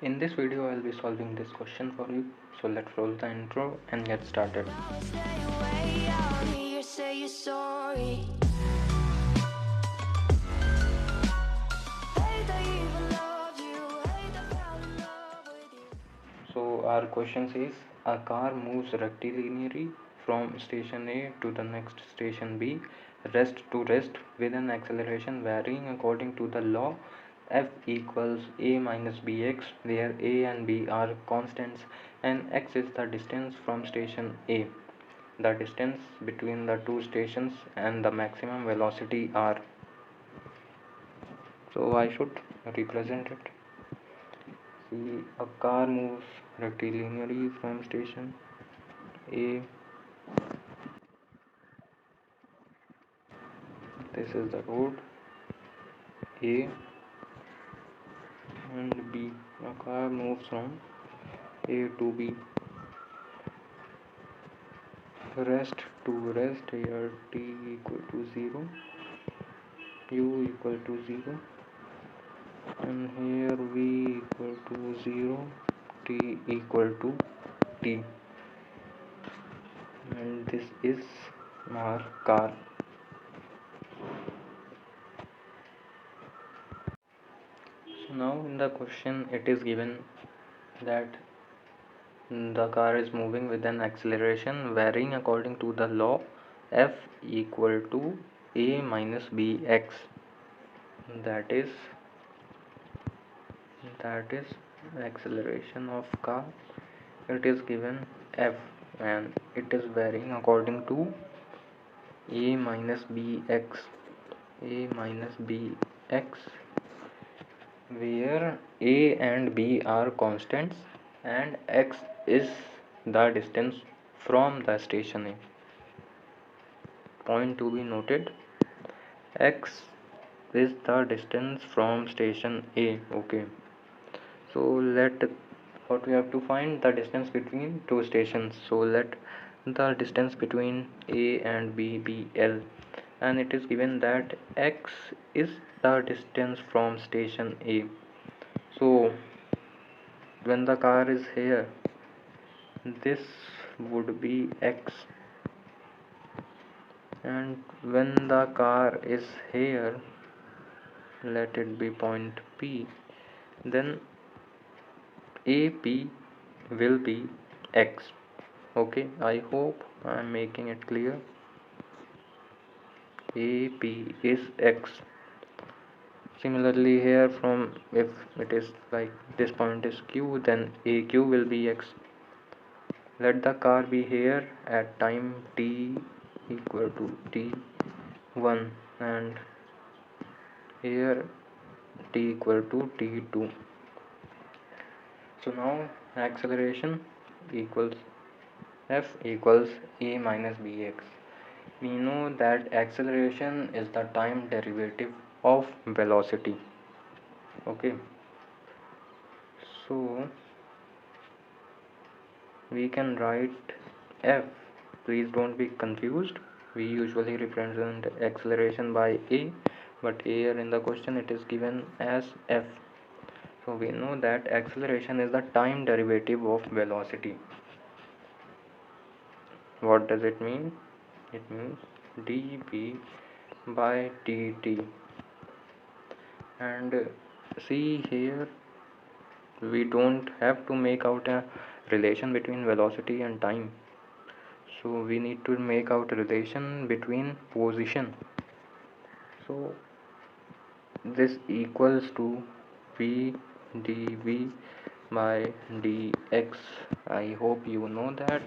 In this video, I'll be solving this question for you. So let's roll the intro and get started. So our question says, a car moves rectilinearly from station A to the next station B, rest to rest, with an acceleration varying according to the law F equals A minus Bx, where A and B are constants and x is the distance from station A, the distance between the two stations, and the maximum velocity r. So I should represent it. See, a car moves rectilinearly from station A. This is the road A and B. A car moves from A to B. Rest to rest, here t equal to 0, u equal to 0, and here v equal to 0, t equal to t, and this is our car. So now in the question it is given that the car is moving with an acceleration varying according to the law F equal to A minus Bx. That is acceleration of car. It is given F and it is varying according to A minus Bx. A minus Bx, where A and B are constants and x is the distance from the station A. Point to be noted, x is the distance from station A. Okay, so what we have to find the distance between two stations. So let the distance between A and B be L, and it is given that x is the distance from station A. So when the car is here, this would be x, and when the car is here, let it be point P, then AP will be x. Okay, I hope I am making it clear. AP is x. Similarly here, from if it is like this point is Q, then AQ will be x. Let the car be here at time t equal to t1 and here t equal to t2. So now acceleration equals F equals A minus Bx. We know that acceleration is the time derivative of velocity. Okay, so we can write F. Please don't be confused. We usually represent acceleration by A, but here in the question it is given as F. So we know that acceleration is the time derivative of velocity. What does it mean? It means dv by dt. And see here, we don't have to make out a relation between velocity and time. So we need to make out a relation between position. So this equals to v dv by dx. I hope you know that,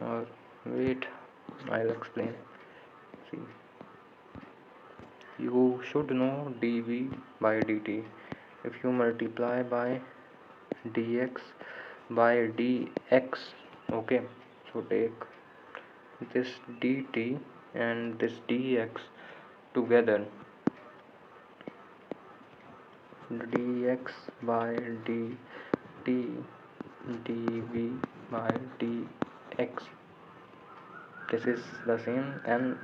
or wait, I'll explain. See, you should know dv by dt. If you multiply by dx by dx, okay, so take this dt and this dx together, dx by dt dv by dx, this is the same, and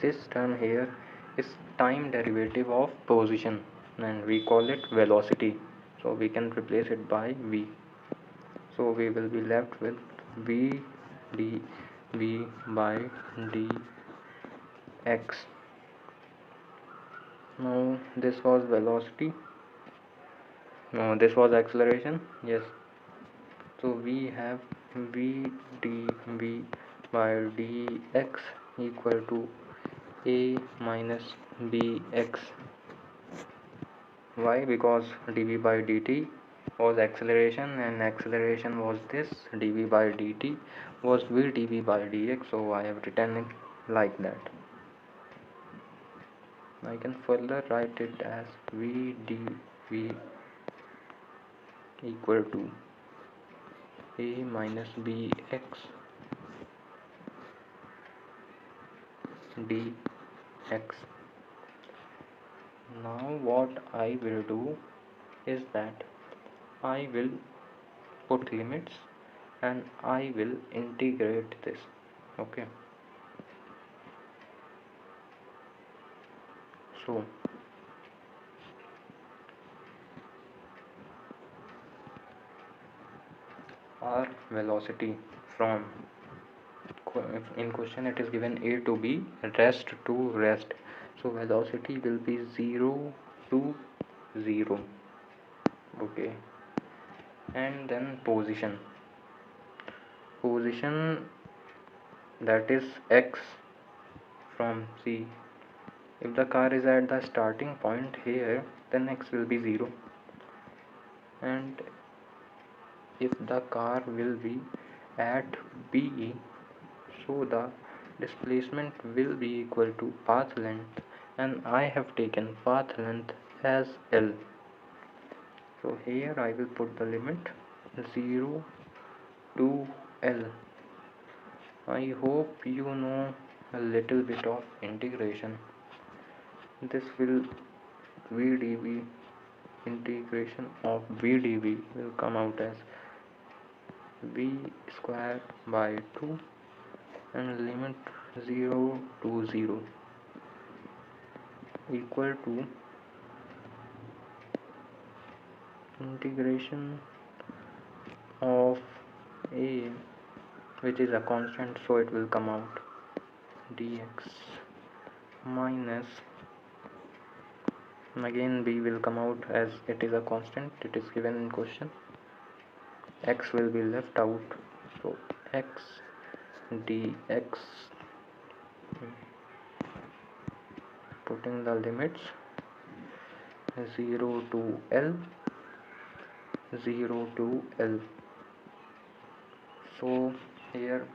this term here is time derivative of position and we call it velocity. so we can replace it by v. So we will be left with v dv by dx. Now this was velocity. No, this was acceleration. Yes. So we have v dv by dx equal to a minus bx. Why? Because dv by dt was acceleration and acceleration was this, dv by dt was v dv by dx, so I have written it like that. I can further write it as v dv equal to a minus bx dx. Now what I will do is that I will put limits and I will integrate this. Okay, so our velocity from, in question it is given a to b, rest to rest, so velocity will be 0 to 0. Okay, and then position, that is x from c. If the car is at the starting point here, then x will be 0, and if the car will be at b, so the displacement will be equal to path length, and I have taken path length as L. So here I will put the limit 0 to L. I hope you know a little bit of integration. This will VdV, integration of VdV will come out as V square by 2 and limit 0 to 0 equal to integration of a, which is a constant, so it will come out dx minus, again b will come out as it is a constant, it is given in question, x will be left out, so x dx, putting the limits 0 to L, 0 to L. So here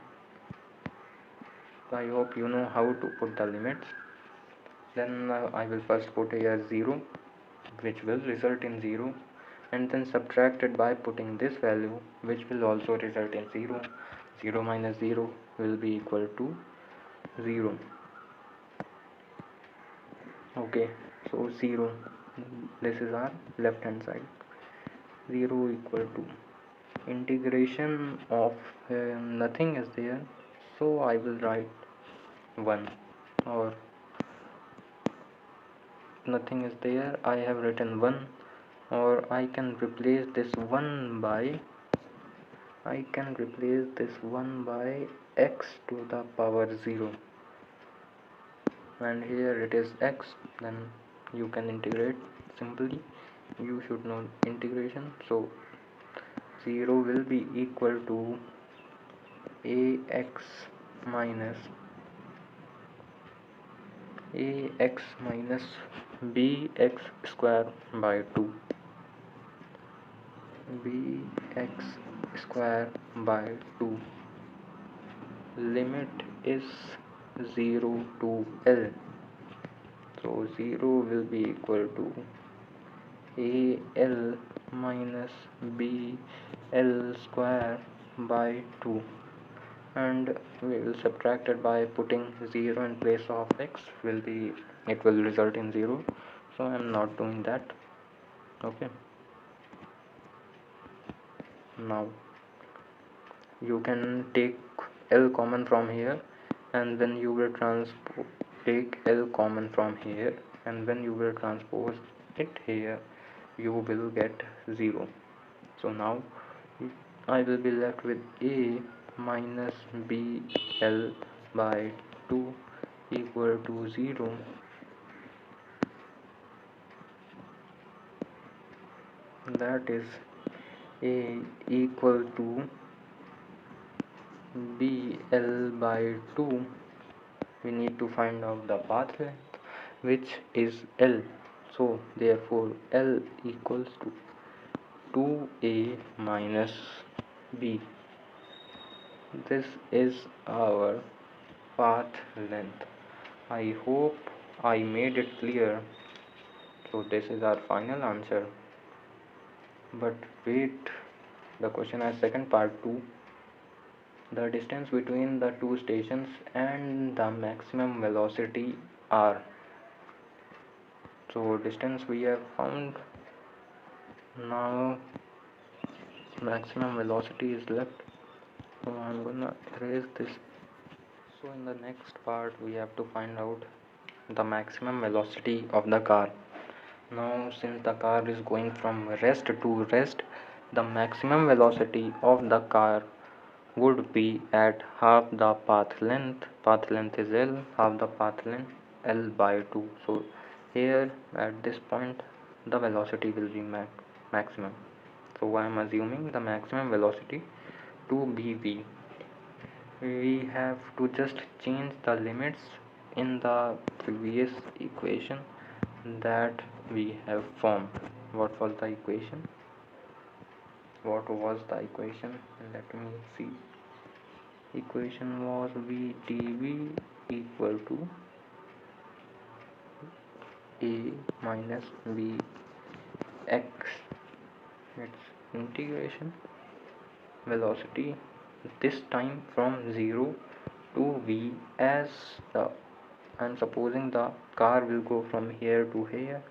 I hope you know how to put the limits. Then I will first put here 0, which will result in 0, and then subtract it by putting this value, which will also result in 0. 0 minus 0 will be equal to 0. Okay, so 0, this is our left hand side, 0 equal to integration of nothing is there, so I will write 1, or nothing is there, I have written 1, or I can replace this 1 by x to the power 0, and here it is x, then you can integrate simply, you should know integration. So 0 will be equal to ax minus bx square by 2, bx square by 2, limit is 0 to L, so 0 will be equal to AL minus BL square by 2, and we will subtract it by putting 0 in place of x, it will result in 0, so I am not doing that. Okay, now you can take L common from here, and then you will take L common from here, and then you will transpose it here, you will get 0. So now I will be left with a minus bl by 2 equal to 0. That is a equal to bl by 2. We need to find out the path length, which is L. So therefore L equals to 2a minus b. This is our path length. I hope I made it clear. So this is our final answer. But wait, the question has second part too. The distance between the two stations and the maximum velocity r. So distance we have found. Now maximum velocity is left. So I'm gonna erase this. So in the next part we have to find out the maximum velocity of the car. Now since the car is going from rest to rest, the maximum velocity of the car would be at half the path length. Path length is L, half the path length L by 2. So here at this point the velocity will be maximum. So I am assuming the maximum velocity to be v. We have to just change the limits in the previous equation that we have formed. What was the equation? What was the equation? Let me see. Equation was vdv equal to a minus vx. It's integration velocity, this time from 0 to v, as the I'm supposing the car will go from here to here,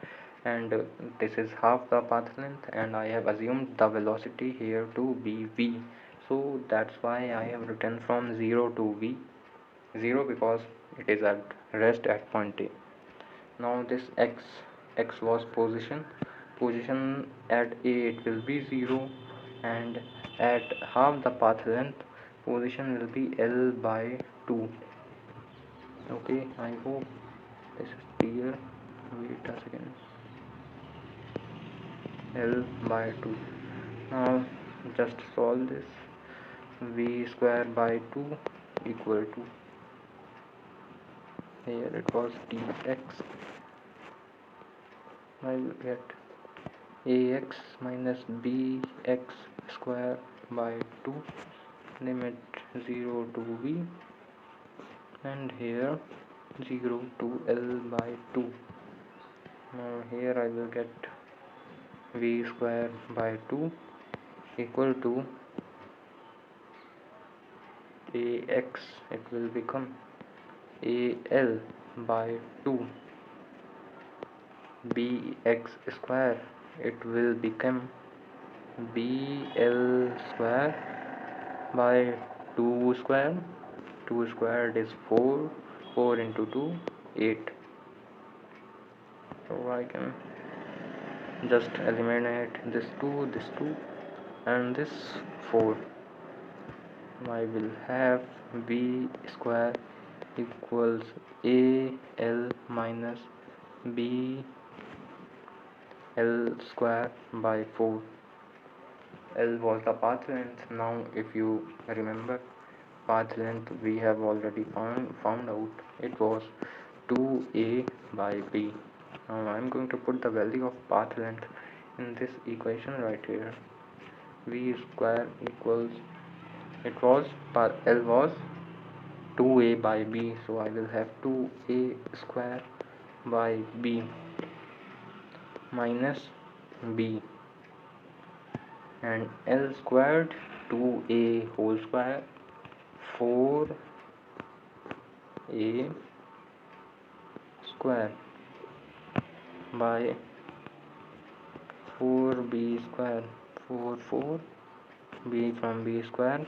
and this is half the path length, and I have assumed the velocity here to be v. So that's why I have written from 0 to v. 0 because it is at rest at point A. Now this x was position at A, it will be 0, and at half the path length position will be L by 2. Okay, I hope this is clear. Wait a second. L by 2. Now just solve this. V square by 2 equal to, here it was dx. I will get ax minus bx square by 2, limit 0 to v, and here 0 to L by 2. Now here I will get v square by 2 equal to ax, it will become al by 2, bx square, it will become bl square by 2 square. 2 squared is 4, 4 into 2 8. So I can just eliminate this 2 and this 4. I will have b square equals al minus b l square by 4. L was the path length. Now if you remember, path length we have already found out, it was 2a by b. Now I am going to put the value of path length in this equation right here. V square equals, it was L was 2a by b, so I will have 2a square by b minus b, and L squared 2a whole square 4a square by 4b square, 4 b from b square.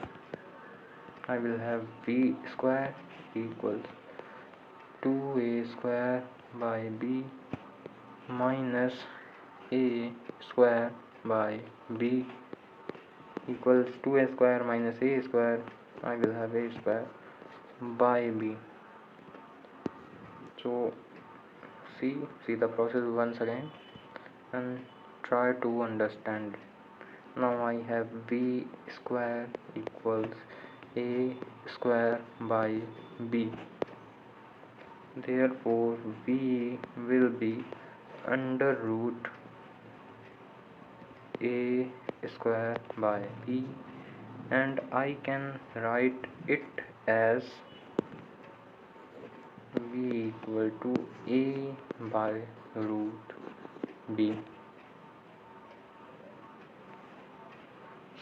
I will have b square equals 2a square by b minus a square by b equals 2a square minus a square. I will have a square by b. So see the process once again and try to understand. Now I have b square equals a square by b. Therefore b will be under root a square by b, and I can write it as b equal to a by root b.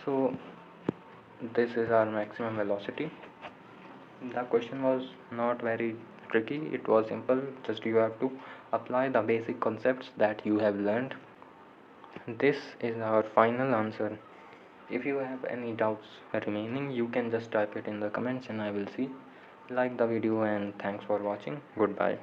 So this is our maximum velocity. The question was not very tricky, it was simple, just you have to apply the basic concepts that you have learned. This is our final answer. If you have any doubts remaining, you can just type it in the comments and I will see. Like the video and thanks for watching. Goodbye.